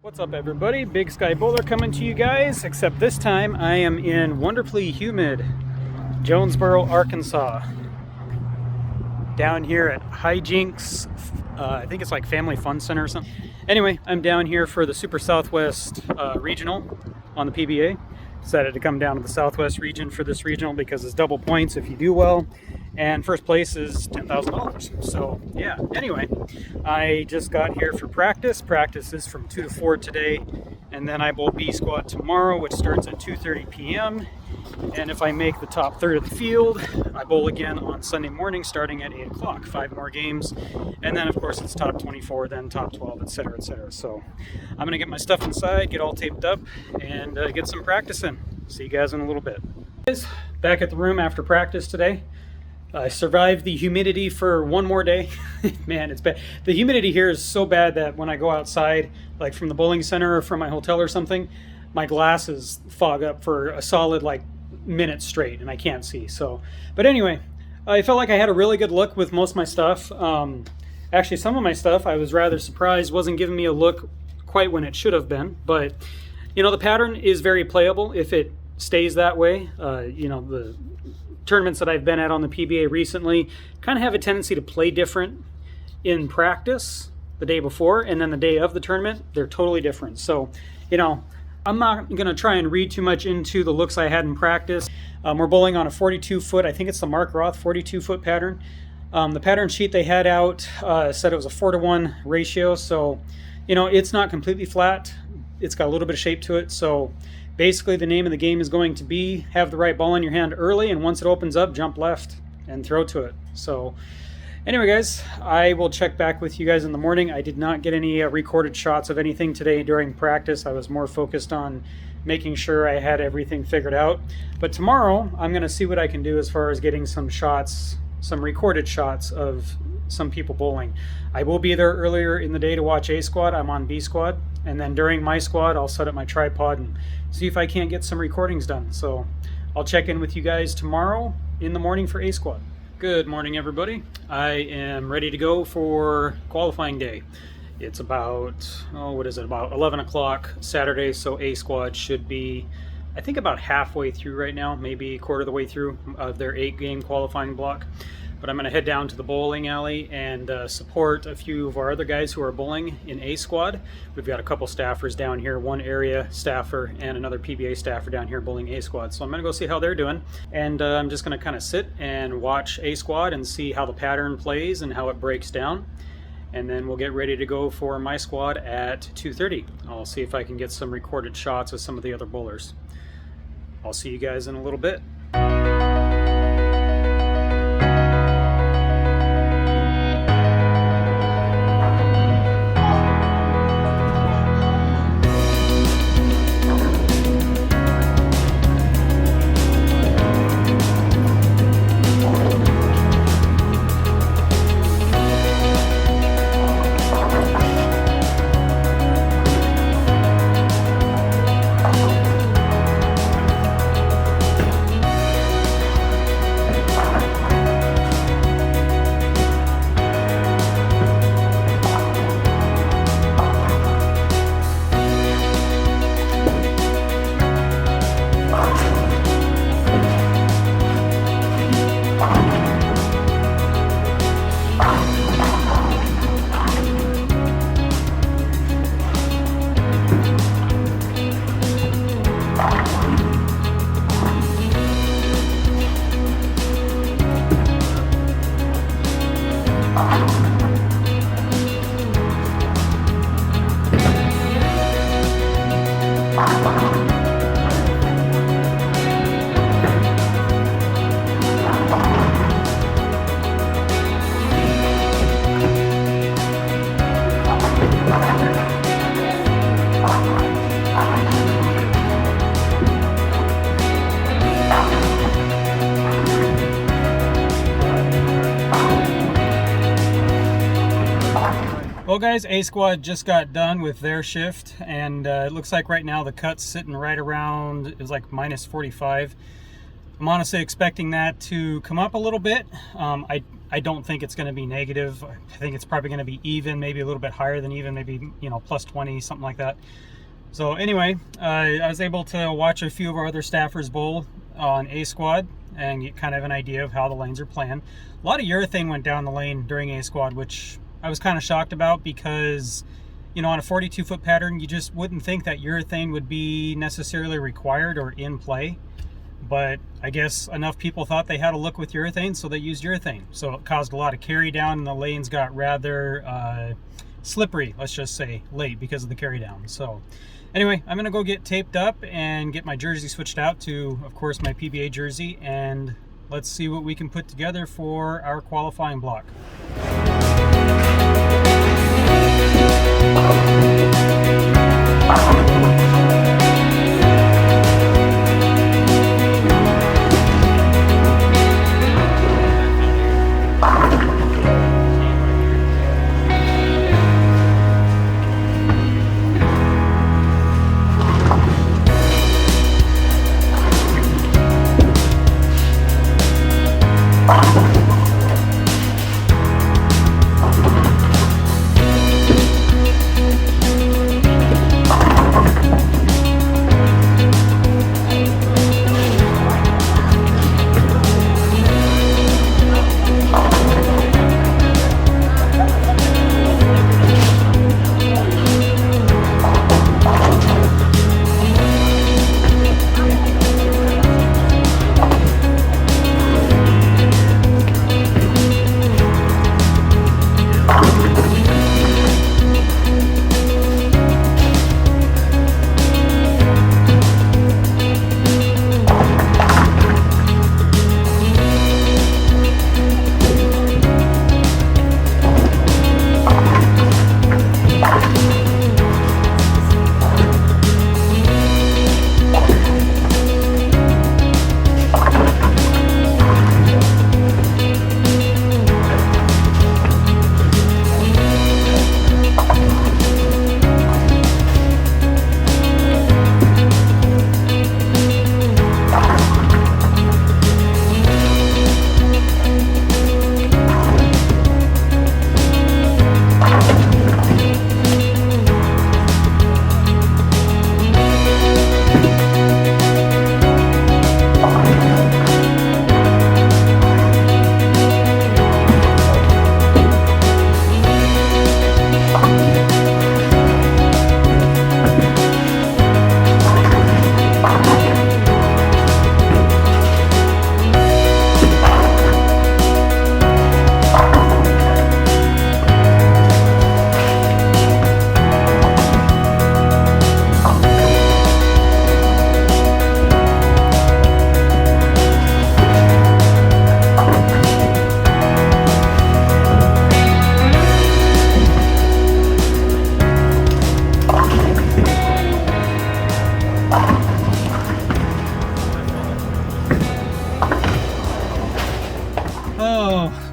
What's up everybody, Big Sky Bowler coming to you guys, except this time I am in wonderfully humid Jonesboro, Arkansas. Down here at Hijinks, I think it's like Family Fun Center or something. Anyway, I'm down here for the Super Southwest regional on the PBA. Decided to come down to the Southwest region for this regional because it's double points if you do well, and first place is $10,000. So yeah, anyway, I just got here for practice. Practice is from 2 to 4 today, and then I bowl B squad tomorrow, which starts at 2:30 p.m. And if I make the top third of the field, I bowl again on Sunday morning starting at 8 o'clock, 5 more games. And then of course it's top 24, then top 12, etc., etc. So I'm gonna get my stuff inside, get all taped up, and get some practice in. See you guys in a little bit. Guys, back at the room after practice today. I survived the humidity for one more day. Man, it's bad. The humidity here is so bad that when I go outside, like from the bowling center or from my hotel or something, my glasses fog up for a solid like minute straight and I can't see. So, but anyway, I felt like I had a really good look with most of my stuff. Actually, some of my stuff I was rather surprised wasn't giving me a look quite when it should have been. But you know, the pattern is very playable if it stays that way. You know, the tournaments that I've been at on the PBA recently kind of have a tendency to play different in practice the day before, and then the day of the tournament they're totally different. So you know, I'm not going to try and read too much into the looks I had in practice. We're bowling on a 42 foot, I think it's the Mark Roth 42 foot pattern. The pattern sheet they had out said it was a 4-to-1 ratio, so you know, it's not completely flat. It's got a little bit of shape to it. So basically the name of the game is going to be have the right ball in your hand early, and once it opens up, jump left and throw to it. So anyway guys, I will check back with you guys in the morning. I did not get any recorded shots of anything today during practice. I was more focused on making sure I had everything figured out. But tomorrow I'm going to see what I can do as far as getting some shots, some recorded shots of some people bowling. I will be there earlier in the day to watch A squad. I'm on B squad, and then during my squad I'll set up my tripod and see if I can't get some recordings done. So I'll check in with you guys tomorrow in the morning for A squad. Good morning everybody. I am ready to go for qualifying day. It's about, what is it, about 11 o'clock Saturday, so A squad should be, I think, about halfway through right now, maybe a quarter of the way through of their 8-game qualifying block. But I'm going to head down to the bowling alley and support a few of our other guys who are bowling in A squad. We've got a couple staffers down here, one area staffer and another PBA staffer down here bowling A squad. So I'm going to go see how they're doing, and I'm just going to kind of sit and watch A squad and see how the pattern plays and how it breaks down. And then we'll get ready to go for my squad at 2:30. I'll see if I can get some recorded shots of some of the other bowlers. I'll see you guys in a little bit. Well guys, A squad just got done with their shift, and it looks like right now the cut's sitting right around, it was like minus 45. I'm honestly expecting that to come up a little bit. I I don't think it's going to be negative. I think it's probably going to be even, maybe a little bit higher than even, maybe, you know, plus 20, something like that. So anyway, I was able to watch a few of our other staffers bowl on A squad and get kind of an idea of how the lanes are playing. A lot of urethane went down the lane during A squad, which I was kind of shocked about because, you know, on a 42-foot pattern, you just wouldn't think that urethane would be necessarily required or in play. But I guess enough people thought they had a look with urethane, so they used urethane. So it caused a lot of carry down, and the lanes got rather slippery, let's just say, late because of the carry down. So anyway, I'm going to go get taped up and get my jersey switched out to, of course, my PBA jersey, and let's see what we can put together for our qualifying block.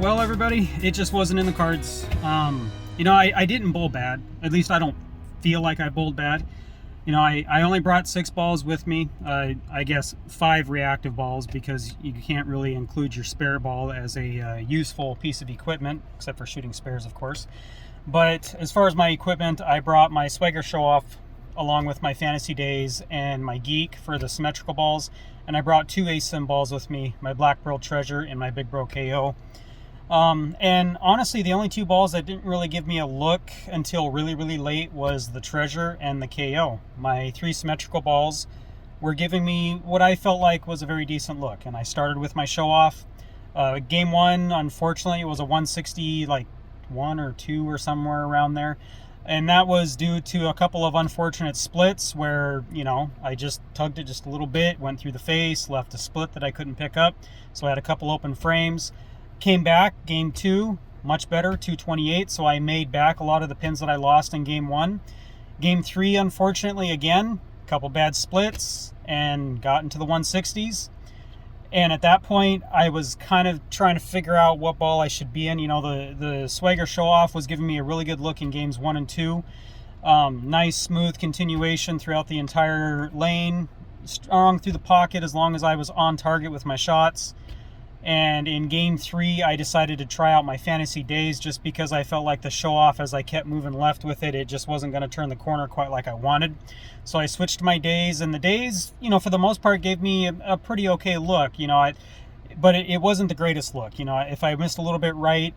Well, everybody, it just wasn't in the cards. You know, I didn't bowl bad. At least I don't feel like I bowled bad. You know, I only brought 6 balls with me. I guess 5 reactive balls, because you can't really include your spare ball as a useful piece of equipment, except for shooting spares, of course. But as far as my equipment, I brought my Swagger Show-Off along with my Fantasy Days and my Geek for the symmetrical balls. And I brought 2 ASIM balls with me, my Black Pearl Treasure and my Big Bro KO. And honestly, the only 2 balls that didn't really give me a look until really, really late was the Treasure and the KO. My 3 symmetrical balls were giving me what I felt like was a very decent look. And I started with my Show-Off. Game 1, unfortunately, it was a 160, like 1 or 2 or somewhere around there. And that was due to a couple of unfortunate splits where, you know, I just tugged it just a little bit, went through the face, left a split that I couldn't pick up. So I had a couple open frames. Came back, game 2, much better, 228. So I made back a lot of the pins that I lost in game 1. Game 3, unfortunately, again, a couple bad splits and got into the 160s. And at that point, I was kind of trying to figure out what ball I should be in. You know, the Swagger Show-Off was giving me a really good look in games 1 and 2. Nice, smooth continuation throughout the entire lane. Strong through the pocket as long as I was on target with my shots. And in game 3, I decided to try out my fantasy days just because I felt like the show off as I kept moving left with it. It just wasn't going to turn the corner quite like I wanted. So I switched to my days, and the days, for the most part gave me a pretty okay look, but it wasn't the greatest look. If I missed a little bit right,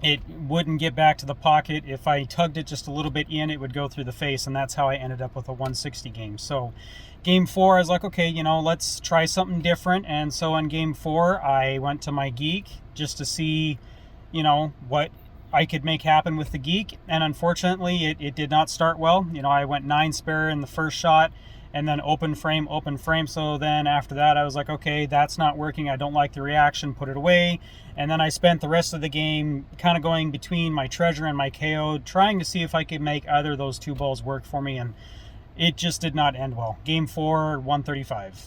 it wouldn't get back to the pocket. If I tugged it just a little bit in, it would go through the face, and that's how I ended up with a 160 game. So game 4, I was like, okay, let's try something different. And so in game 4, I went to my geek just to see, what I could make happen with the geek. And unfortunately, it did not start well. I went 9 spare in the first shot, and then open frame. So then after that, I was like, okay, that's not working. I don't like the reaction, put it away. And then I spent the rest of the game kind of going between my treasure and my KO, trying to see if I could make either of those 2 balls work for me. And it just did not end well. Game 4, 135.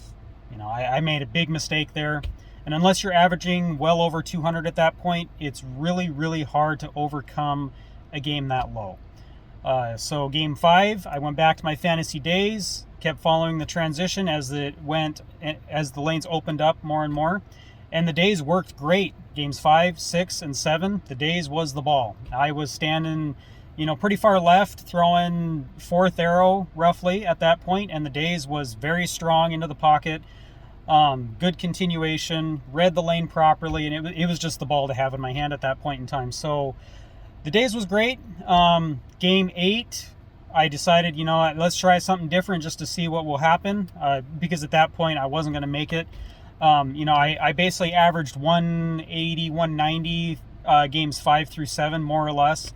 I made a big mistake there. And unless you're averaging well over 200 at that point, it's really, really hard to overcome a game that low. So game 5, I went back to my fantasy days, kept following the transition as the lanes opened up more and more, and the days worked great. Games 5, 6, and 7, the days was the ball. I was standing, pretty far left, throwing 4th arrow roughly at that point, and the days was very strong into the pocket. Good continuation, read the lane properly, and it was just the ball to have in my hand at that point in time. So the days was great. Game 8, I decided, let's try something different just to see what will happen, because at that point I wasn't going to make it. I basically averaged 180, 190 games 5 through 7, more or less.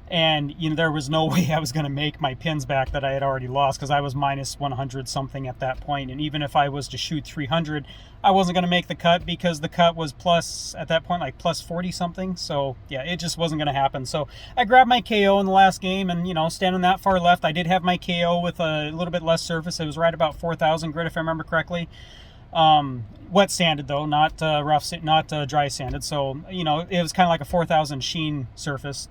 And, there was no way I was going to make my pins back that I had already lost, because I was minus 100 something at that point. And even if I was to shoot 300, I wasn't going to make the cut, because the cut was plus, at that point, like plus 40 something. So yeah, it just wasn't going to happen. So I grabbed my KO in the last game, and, standing that far left, I did have my KO with a little bit less surface. It was right about 4,000 grit, if I remember correctly. Wet sanded though, not dry sanded. So, it was kind of like a 4,000 sheen surface.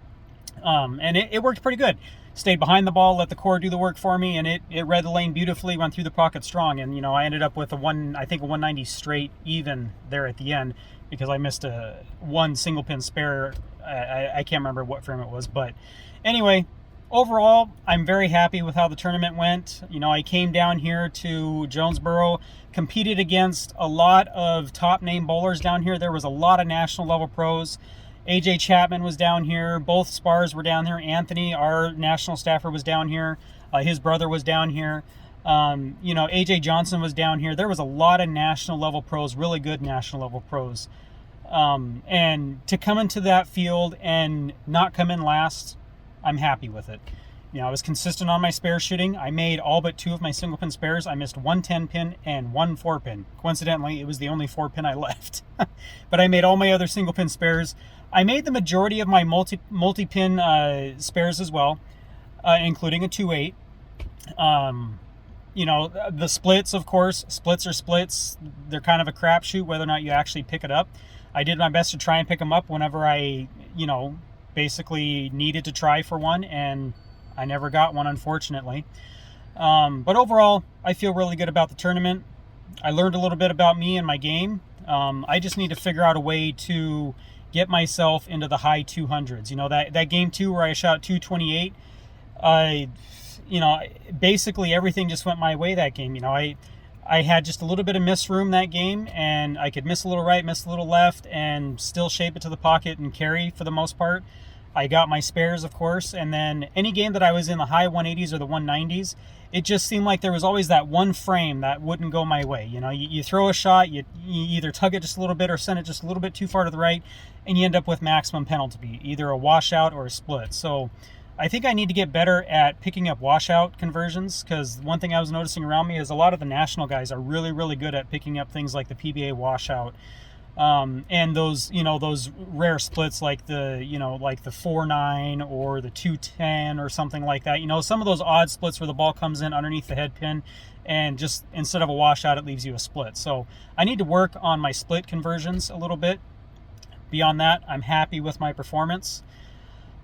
And it worked pretty good. Stayed behind the ball, let the core do the work for me, and it read the lane beautifully, went through the pocket strong. And, I ended up with a 190 straight even there at the end, because I missed one single pin spare. I can't remember what frame it was, but anyway, overall, I'm very happy with how the tournament went. I came down here to Jonesboro, competed against a lot of top name bowlers down here. There was a lot of national level pros. AJ Chapman was down here. Both spars were down here. Anthony, our national staffer, was down here. His brother was down here. AJ Johnson was down here. There was a lot of national level pros, really good national level pros. And to come into that field and not come in last, I'm happy with it. I was consistent on my spare shooting. I made all but 2 of my single pin spares. I missed 1 10-pin and 1 4-pin. Coincidentally, it was the only 4-pin I left. But I made all my other single pin spares. I made the majority of my multi-pin spares as well, including a 2-8. The splits, of course. Splits are splits. They're kind of a crapshoot whether or not you actually pick it up. I did my best to try and pick them up whenever I, basically needed to try for one, and I never got one, unfortunately. But overall, I feel really good about the tournament. I learned a little bit about me and my game. I just need to figure out a way to get myself into the high 200s. That game 2 where I shot 228, basically everything just went my way that game. I had just a little bit of miss room that game, and I could miss a little right, miss a little left, and still shape it to the pocket and carry for the most part. I got my spares, of course, and then any game that I was in the high 180s or the 190s, it just seemed like there was always that one frame that wouldn't go my way. You throw a shot, you either tug it just a little bit or send it just a little bit too far to the right, and you end up with maximum penalty, either a washout or a split. So I think I need to get better at picking up washout conversions, because one thing I was noticing around me is a lot of the national guys are really, really good at picking up things like the PBA washout. And those rare splits like the 4-9 or the 2-10 or something like that. Some of those odd splits where the ball comes in underneath the head pin, and just instead of a washout, it leaves you a split. So I need to work on my split conversions a little bit. Beyond that, I'm happy with my performance.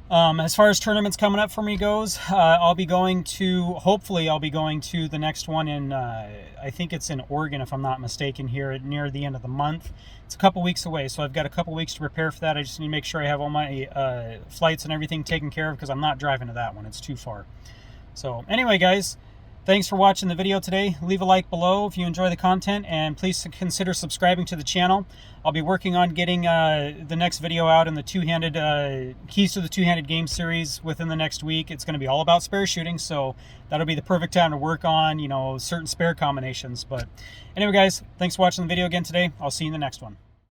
As far as tournaments coming up for me goes, I'll be going to, hopefully I'll be going to the next one in, I think it's in Oregon if I'm not mistaken, here near the end of the month. It's a couple weeks away, so I've got a couple weeks to prepare for that. I just need to make sure I have all my flights and everything taken care of, because I'm not driving to that one. It's too far. So anyway, guys, thanks for watching the video today. Leave a like below if you enjoy the content, and please consider subscribing to the channel. I'll be working on getting the next video out in the two-handed keys to the two-handed game series within the next week. It's going to be all about spare shooting, so that'll be the perfect time to work on, you know, certain spare combinations. But anyway, guys, thanks for watching the video again today. I'll see you in the next one.